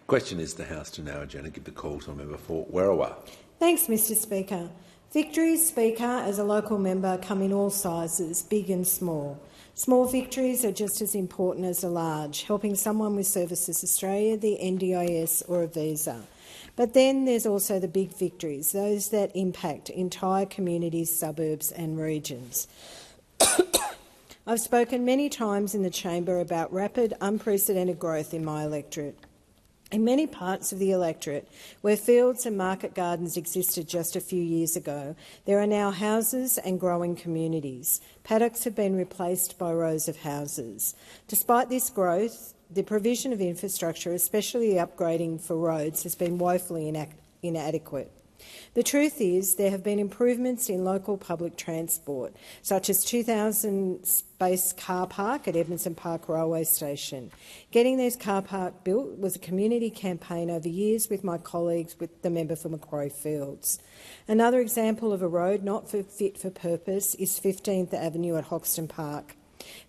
Question is the House to now agenda. Give the call to Member for Werriwa. Thanks, Mr Speaker. Victories, Speaker, as a local member come in all sizes, big and small. Small victories are just as important as the large, helping someone with Services Australia, the NDIS or a visa. But then there's also the big victories, those that impact entire communities, suburbs and regions. I've spoken many times in the chamber about rapid, unprecedented growth in my electorate. In many parts of the electorate, where fields and market gardens existed just a few years ago, there are now houses and growing communities. Paddocks have been replaced by rows of houses. Despite this growth, the provision of infrastructure, especially upgrading for roads, has been woefully inadequate. The truth is there have been improvements in local public transport, such as 2,000 space car park at Edmondson Park Railway Station. Getting these car park built was a community campaign over years with my colleagues, with the member for Macquarie Fields. Another example of a road not fit for purpose is 15th Avenue at Hoxton Park.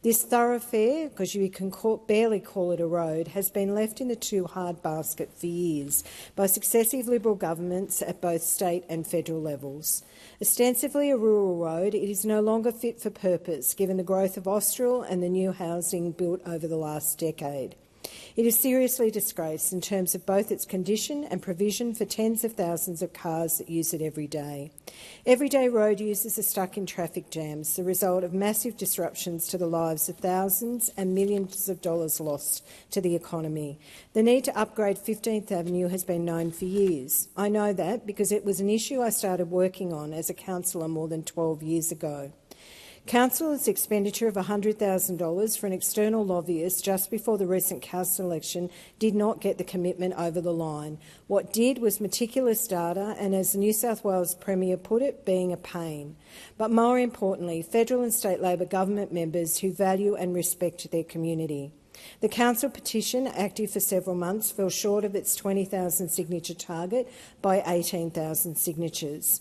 This thoroughfare, because you can barely call it a road, has been left in the too hard basket for years by successive Liberal governments at both state and federal levels. Ostensibly a rural road, it is no longer fit for purpose given the growth of Austral and the new housing built over the last decade. It is seriously disgraced in terms of both its condition and provision for tens of thousands of cars that use it every day. Everyday road users are stuck in traffic jams, the result of massive disruptions to the lives of thousands and millions of dollars lost to the economy. The need to upgrade 15th Avenue has been known for years. I know that because it was an issue I started working on as a councillor more than 12 years ago. Council's expenditure of $100,000 for an external lobbyist just before the recent council election did not get the commitment over the line. What did was meticulous data and, as the New South Wales Premier put it, being a pain. But more importantly, federal and state Labor government members who value and respect their community. The council petition, active for several months, fell short of its 20,000 signature target by 18,000 signatures.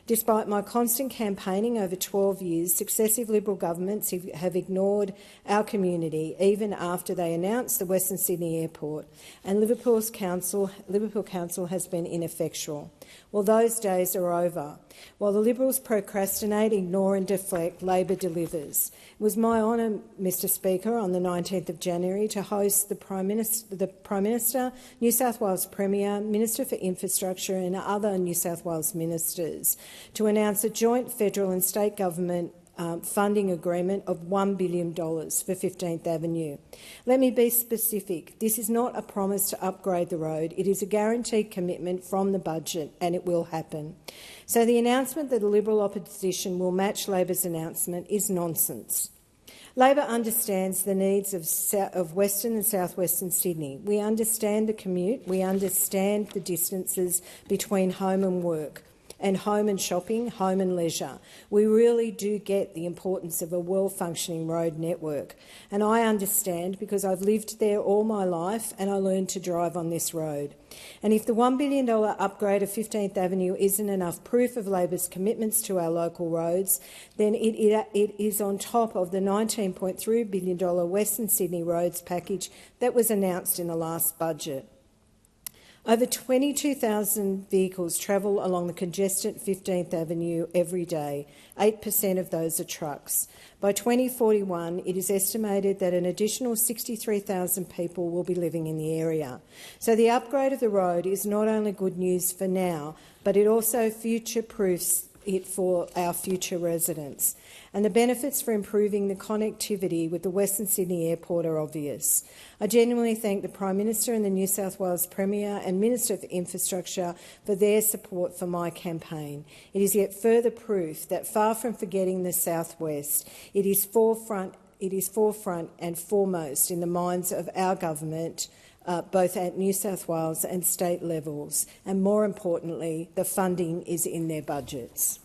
Despite my constant campaigning over 12 years, successive Liberal governments have ignored our community even after they announced the Western Sydney Airport, and Liverpool Council has been ineffectual. Well, those days are over. While the Liberals procrastinate, ignore and deflect, Labor delivers. It was my honour, Mr Speaker, on the 19th of January to host the Prime Minister, New South Wales Premier, Minister for Infrastructure and other New South Wales ministers to announce a joint federal and state government funding agreement of $1 billion for 15th Avenue. Let me be specific. This is not a promise to upgrade the road. It is a guaranteed commitment from the budget, and it will happen. So the announcement that the Liberal opposition will match Labor's announcement is nonsense. Labor understands the needs of Western and South-Western Sydney. We understand the commute. We understand the distances between home and work, and home and shopping, home and leisure. We really do get the importance of a well-functioning road network. And I understand because I've lived there all my life and I learned to drive on this road. And if the $1 billion upgrade of 15th Avenue isn't enough proof of Labor's commitments to our local roads, then it is on top of the $19.3 billion Western Sydney roads package that was announced in the last budget. Over 22,000 vehicles travel along the congested 15th Avenue every day. 8% of those are trucks. By 2041, it is estimated that an additional 63,000 people will be living in the area. So the upgrade of the road is not only good news for now, but it also future-proofs it for our future residents. And the benefits for improving the connectivity with the Western Sydney Airport are obvious. I genuinely thank the Prime Minister and the New South Wales Premier and Minister for Infrastructure for their support for my campaign. It is yet further proof that, far from forgetting the South West, it is forefront and foremost in the minds of our government, both at New South Wales and state levels, and more importantly, the funding is in their budgets.